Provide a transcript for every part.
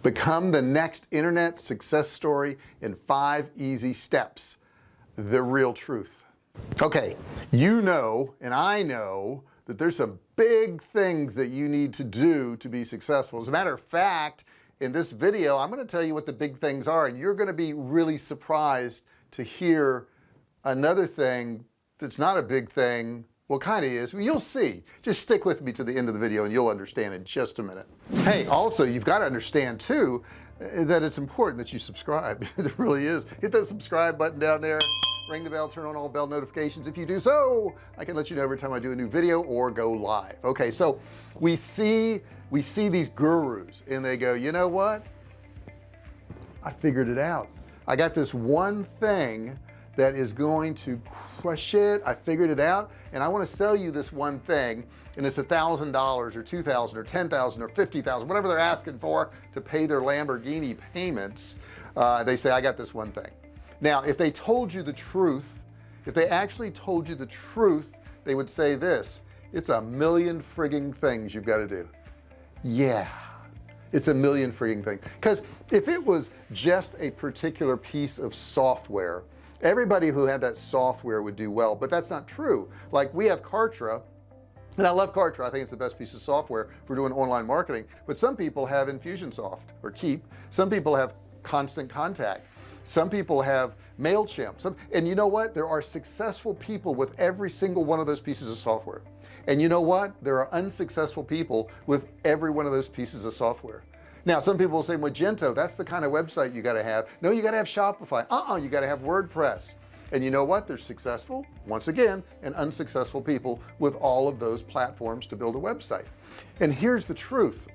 Become the next internet success story in 5 easy steps. The real truth. Okay, you know and I know that there's some big things that you need to do to be successful. As a matter of fact, in this video I'm going to tell you what the big things are, and you're going to be really surprised to hear another thing that's not a big thing. Well, kind of is. You'll see. Just stick with me to the end of the video and you'll understand in just a minute. Hey, also you've got to understand too that it's important that you subscribe. It really is. Hit that subscribe button down there, ring the bell, turn on all bell notifications. If you do so, I can let you know every time I do a new video or go live. Okay, so we see these gurus and they go, you know what, I figured it out. I got this one thing that is going to crush it. I figured it out and I want to sell you this one thing, and it's $1,000 or $2,000 or $10,000 or $50,000, whatever they're asking for to pay their Lamborghini payments. They say, I got this one thing. Now if they told you the truth, if they actually told you the truth, they would say this: it's a million frigging things you've got to do. Yeah, it's a million frigging things. Because if it was just a particular piece of software, everybody who had that software would do well, but that's not true. Like we have Kartra, and I love Kartra. I think it's the best piece of software for doing online marketing, but some people have Infusionsoft or Keep. Some people have Constant Contact. Some people have MailChimp. And you know what, there are successful people with every single one of those pieces of software, and you know what, there are unsuccessful people with every one of those pieces of software. Now some people will say, Magento, that's the kind of website you got to have. No, you got to have Shopify. You got to have WordPress. And you know what, there's successful, once again, and unsuccessful people with all of those platforms to build a website. And here's the truth: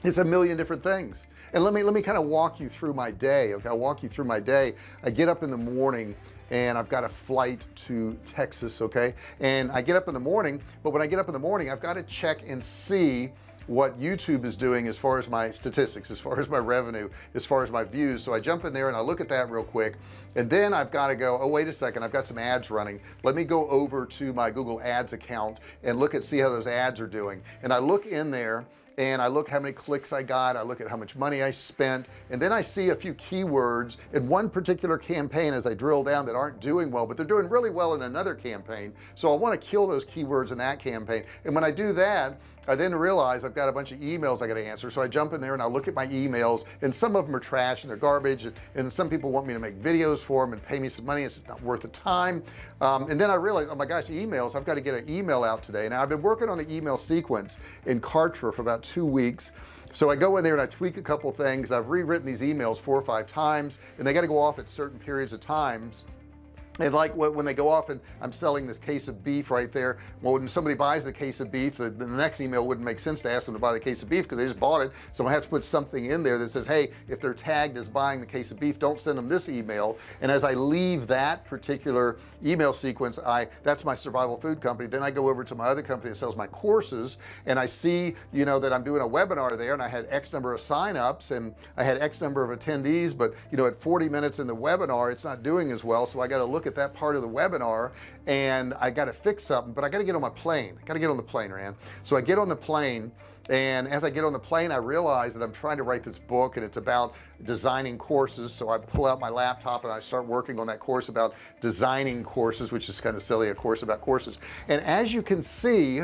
it's a million different things. And let me kind of walk you through my day. Okay, I'll walk you through my day. I get up in the morning and I've got a flight to Texas. Okay, and I get up in the morning, but when I get up in the morning I've got to check and see what YouTube is doing as far as my statistics, as far as my revenue, as far as my views. So I jump in there and I look at that real quick, and then I've got to go, oh wait a second, I've got some ads running. Let me go over to my Google Ads account and see how those ads are doing. And I look in there and I look how many clicks I got, I look at how much money I spent, and then I see a few keywords in one particular campaign as I drill down that aren't doing well, but they're doing really well in another campaign. So I want to kill those keywords in that campaign. And when I do that, I then realize I've got a bunch of emails I got to answer. So I jump in there and I look at my emails, and some of them are trash and they're garbage, and some people want me to make videos for them and pay me some money. It's not worth the time. And then I realized, oh my gosh, emails, I've got to get an email out today. Now I've been working on an email sequence in Kartra for about 2 weeks. So I go in there and I tweak a couple things. I've rewritten these emails 4 or 5 times, and they got to go off at certain periods of times. And like when they go off, and I'm selling this case of beef right there, well, when somebody buys the case of beef, the next email wouldn't make sense to ask them to buy the case of beef because they just bought it. So I have to put something in there that says, hey, if they're tagged as buying the case of beef, don't send them this email. And as I leave that particular email sequence, that's my survival food company. Then I go over to my other company that sells my courses, and I see, you know, that I'm doing a webinar there, and I had X number of signups and I had X number of attendees, but you know, at 40 minutes in the webinar it's not doing as well. So I got to look at that part of the webinar and I got to fix something, but I got to get on my plane. I got to get on the plane, Rand. So I get on the plane, and as I get on the plane I realize that I'm trying to write this book, and it's about designing courses. So I pull out my laptop and I start working on that course about designing courses, which is kind of silly, a course about courses. And as you can see,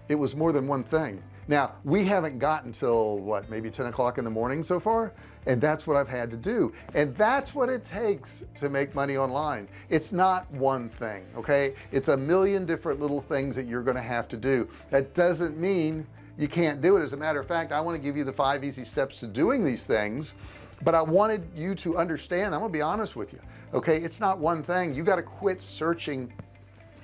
it was more than one thing. Now we haven't gotten till what, maybe 10 o'clock in the morning so far, and that's what I've had to do. And that's what it takes to make money online. It's not one thing. Okay, it's a million different little things that you're going to have to do. That doesn't mean you can't do it. As a matter of fact, I want to give you the 5 easy steps to doing these things, but I wanted you to understand, I'm gonna be honest with you, okay, it's not one thing. You got to quit searching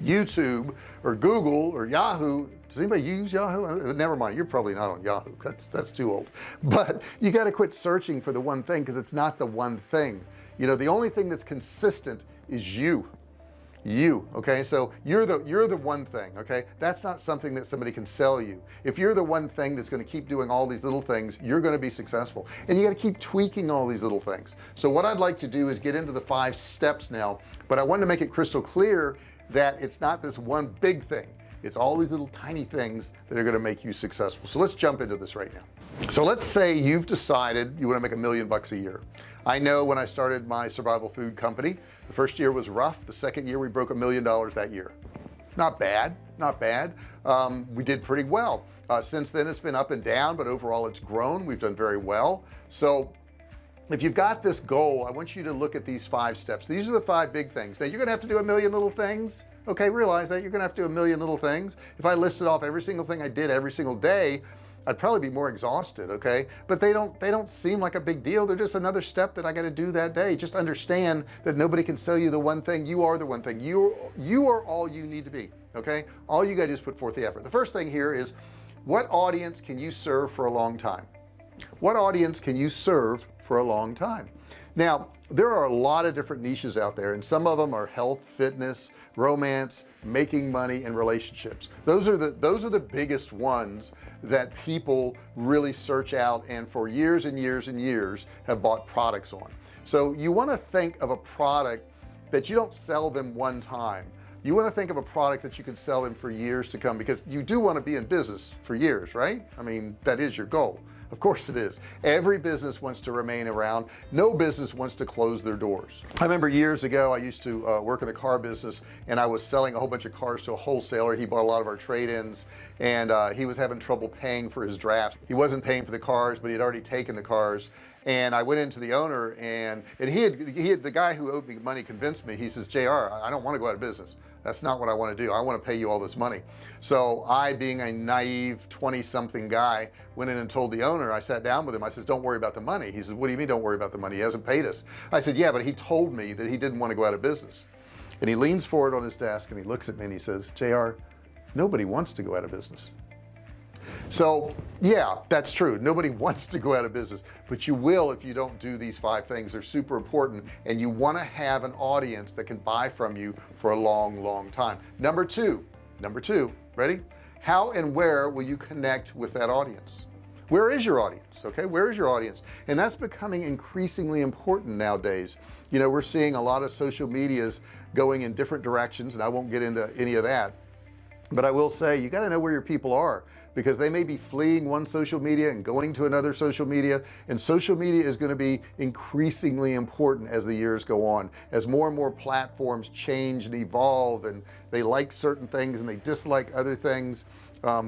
YouTube or Google or Yahoo. Does anybody use Yahoo? Never mind, you're probably not on Yahoo. That's too old. But you got to quit searching for the one thing, because it's not the one thing. You know, the only thing that's consistent is you. Okay, so you're the one thing. Okay, that's not something that somebody can sell you. If you're the one thing that's going to keep doing all these little things, you're going to be successful, and you got to keep tweaking all these little things. So what I'd like to do is get into the 5 steps now, but I wanted to make it crystal clear that it's not this one big thing. it's all these little tiny things that are going to make you successful. So let's jump into this right now. So let's say you've decided you want to make $1,000,000 a year. I know when I started my survival food company, the first year was rough. The second year we broke $1,000,000 that year. Not bad, not bad. We did pretty well. Since then it's been up and down, but overall it's grown. We've done very well. So if you've got this goal, I want you to look at these 5 steps. These are the 5 big things. Now you're gonna have to do a million little things. Okay, realize that you're gonna have to do a million little things. If I listed off every single thing I did every single day, I'd probably be more exhausted. Okay, but they don't seem like a big deal. They're just another step that I got to do that day. Just understand that nobody can sell you the one thing. You are the one thing. You are all you need to be. Okay, all you got to do is put forth the effort. The first thing here is, what audience can you serve for a long time? What audience can you serve for a long time? Now there are a lot of different niches out there, and some of them are health, fitness, romance, making money, and relationships. Those are the biggest ones that people really search out and for years and years and years have bought products on. So you want to think of a product that you don't sell them one time. You want to think of a product that you can sell them for years to come, because you do want to be in business for years, right? I mean, that is your goal. Of course it is. Every business wants to remain around. No business wants to close their doors. I remember years ago I used to work in the car business, and I was selling a whole bunch of cars to a wholesaler. He bought a lot of our trade-ins, and he was having trouble paying for his drafts. He wasn't paying for the cars, but he had already taken the cars. And I went into the owner, and he had the guy who owed me money convinced me. He says, JR, I don't want to go out of business. That's not what I want to do. I want to pay you all this money. So I, being a naive 20-something guy, went in and told the owner. I sat down with him. I said, don't worry about the money. He said, what do you mean don't worry about the money? He hasn't paid us. I said, yeah, but he told me that he didn't want to go out of business. And he leans forward on his desk and he looks at me and he says, JR, nobody wants to go out of business. So yeah, that's true. Nobody wants to go out of business, but you will if you don't do these 5 things. They're super important, and you want to have an audience that can buy from you for a long time. Number two, ready? How and where will you connect with that audience? Where is your audience? Okay, where is your audience? And that's becoming increasingly important nowadays. You know, we're seeing a lot of social medias going in different directions, and I won't get into any of that, but I will say you got to know where your people are, because they may be fleeing one social media and going to another social media, and social media is going to be increasingly important as the years go on, as more and more platforms change and evolve, and they like certain things and they dislike other things.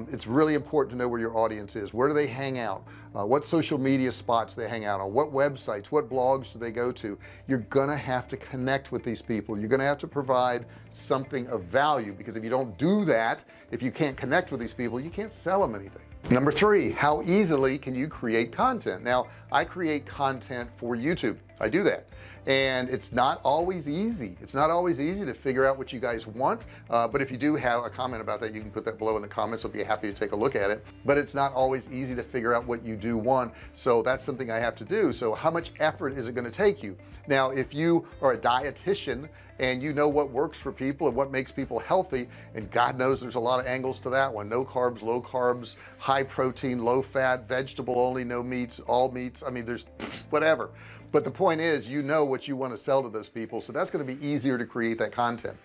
It's really important to know where your audience is. Where do they hang out? What social media spots they hang out on? What websites, what blogs do they go to? You're gonna have to connect with these people. You're gonna have to provide something of value, because if you don't do that, if you can't connect with these people, you can't sell them anything. Number 3, how easily can you create content? Now I create content for YouTube. I do that, and it's not always easy. It's not always easy to figure out what you guys want, but if you do have a comment about that, you can put that below in the comments. I'll be happy to take a look at it. But it's not always easy to figure out what you do want, so that's something I have to do. So how much effort is it going to take you? Now if you are a dietitian and you know what works for people and what makes people healthy, and God knows there's a lot of angles to that one: no carbs, low carbs, high protein, low fat, vegetable only, no meats, all meats. I mean, there's whatever. But the point is, you know what you want to sell to those people, so that's going to be easier to create that content.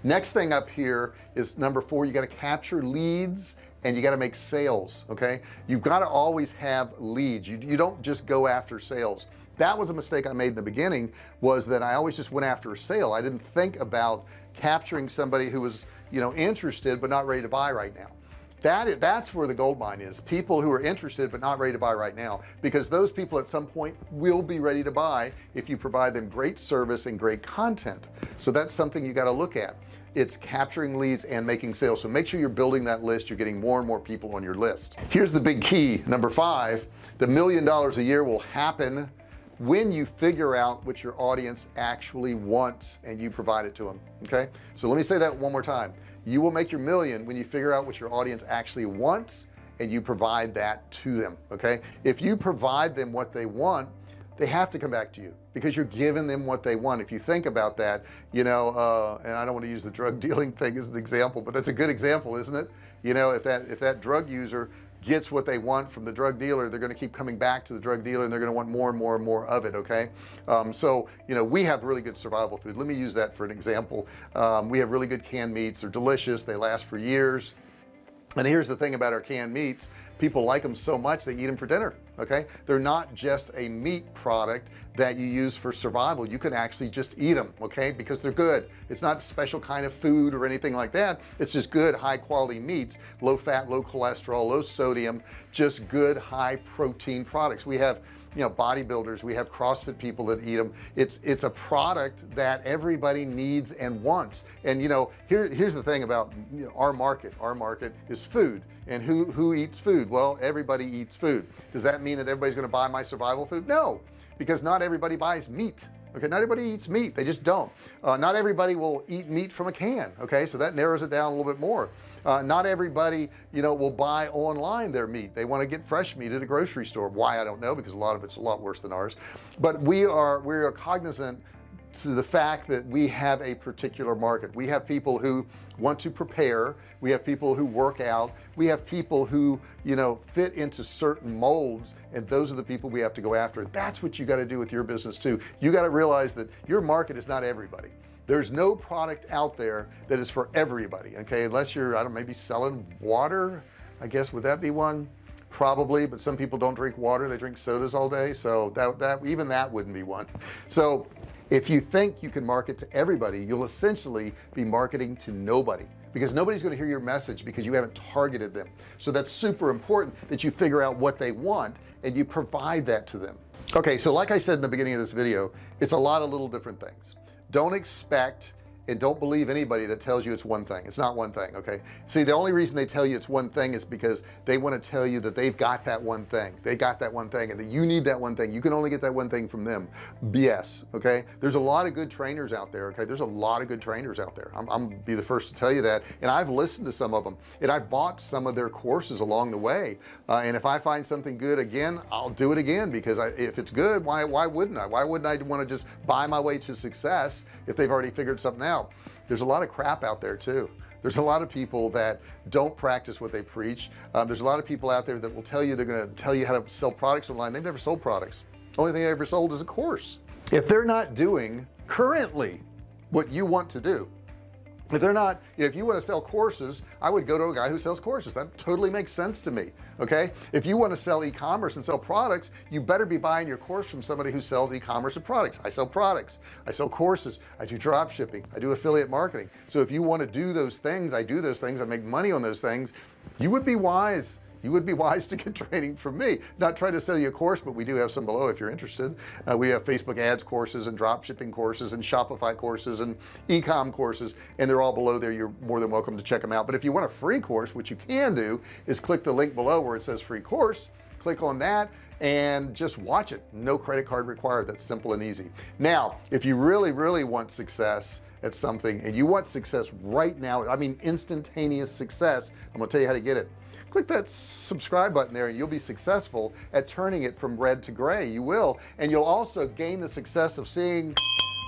Next thing up here is number 4. You got to capture leads, and you got to make sales. Okay, you've got to always have leads. You don't just go after sales. That was a mistake I made in the beginning, was that I always just went after a sale. I didn't think about capturing somebody who was, you know, interested but not ready to buy right now. That's where the gold mine is. People who are interested but not ready to buy right now, because those people at some point will be ready to buy if you provide them great service and great content. So that's something you got to look at. It's capturing leads and making sales. So make sure you're building that list. You're getting more and more people on your list. Here's the big key. Number 5, the $1 million a year will happen when you figure out what your audience actually wants and you provide it to them. Okay, so let me say that one more time. You will make your million when you figure out what your audience actually wants and you provide that to them. Okay, if you provide them what they want, they have to come back to you, because you're giving them what they want. If you think about that, you know, and I don't want to use the drug dealing thing as an example, but that's a good example, isn't it? You know, if that drug user gets what they want from the drug dealer, they're going to keep coming back to the drug dealer, and they're going to want more and more and more of it. Okay, so you know, we have really good survival food. Let me use that for an example. We have really good canned meats. They're delicious. They last for years. And here's the thing about our canned meats, people like them so much they eat them for dinner. Okay, they're not just a meat product that you use for survival. You can actually just eat them, okay, because they're good. It's not a special kind of food or anything like that. It's just good high quality meats, low fat, low cholesterol, low sodium, just good high protein products. We have, you know, bodybuilders, we have CrossFit people that eat them. It's a product that everybody needs and wants. And you know, here's the thing about, you know, our market is food. And who eats food? Well, everybody eats food. Does that mean that everybody's going to buy my survival food? No, because not everybody buys meat. Okay, not everybody eats meat. They just don't. Not everybody will eat meat from a can. Okay, so that narrows it down a little bit more. Not everybody, you know, will buy online their meat. They want to get fresh meat at a grocery store. Why? I don't know, because a lot of it's a lot worse than ours. But we are cognizant to the fact that we have a particular market. We have people who want to prepare, we have people who work out, we have people who, you know, fit into certain molds, and those are the people we have to go after. That's what you got to do with your business too. You got to realize that your market is not everybody. There's no product out there that is for everybody, okay, unless you're, I don't know, maybe selling water, I guess. Would that be one? Probably, but some people don't drink water, they drink sodas all day, so that even that wouldn't be one. So if you think you can market to everybody, you'll essentially be marketing to nobody, because nobody's going to hear your message because you haven't targeted them. So that's super important that you figure out what they want and you provide that to them. Okay, so like I said in the beginning of this video, it's a lot of little different things. Don't expect and don't believe anybody that tells you it's one thing. It's not one thing. Okay, see, the only reason they tell you it's one thing is because they want to tell you that they've got that one thing, they got that one thing, and that you need that one thing. You can only get that one thing from them. BS. Okay, there's a lot of good trainers out there. Okay, there's a lot of good trainers out there. I'm gonna be the first to tell you that, and I've listened to some of them, and I've bought some of their courses along the way, and if I find something good again, I'll do it again, because if it's good, why wouldn't I want to just buy my way to success if they've already figured something out? There's a lot of crap out there too. There's a lot of people that don't practice what they preach. There's a lot of people out there that will tell you they're going to tell you how to sell products online. They've never sold products. Only thing they ever sold is a course. If they're not doing currently what you want to do, if they're not, if you want to sell courses, I would go to a guy who sells courses. That totally makes sense to me. Okay, if you want to sell e-commerce and sell products, you better be buying your course from somebody who sells e-commerce and products. I sell products, I sell courses, I do drop shipping, I do affiliate marketing. So if you want to do those things, I do those things, I make money on those things. You would be wise to get training from me. Not trying to sell you a course, but we do have some below if you're interested. We have Facebook ads courses and drop shipping courses and Shopify courses and e-com courses, and they're all below there. You're more than welcome to check them out. But if you want a free course, what you can do is click the link below where it says free course, click on that and just watch it. No credit card required. That's simple and easy. Now if you really want success at something, and you want success right now, I mean instantaneous success, I'm gonna tell you how to get it. Click that subscribe button there and you'll be successful at turning it from red to gray. You will, and you'll also gain the success of seeing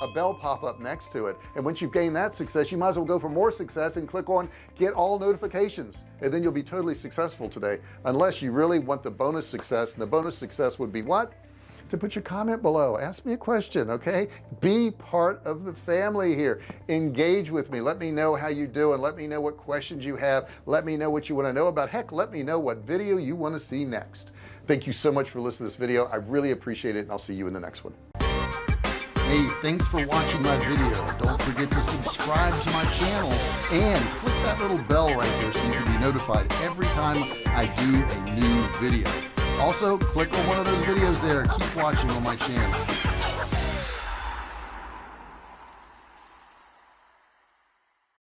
a bell pop up next to it. And once you've gained that success, you might as well go for more success and click on get all notifications, and then you'll be totally successful today, unless you really want the bonus success. And the bonus success would be what? To put your comment below, ask me a question. Okay, be part of the family here, engage with me, let me know how you do, and let me know what questions you have, let me know what you want to know about. Heck, let me know what video you want to see next. Thank you so much for listening to this video. I really appreciate it, and I'll see you in the next one. Hey, thanks for watching my video. Don't forget to subscribe to my channel and click that little bell right there so you can be notified every time I do a new video. Also, click on one of those videos there. Keep watching on my channel.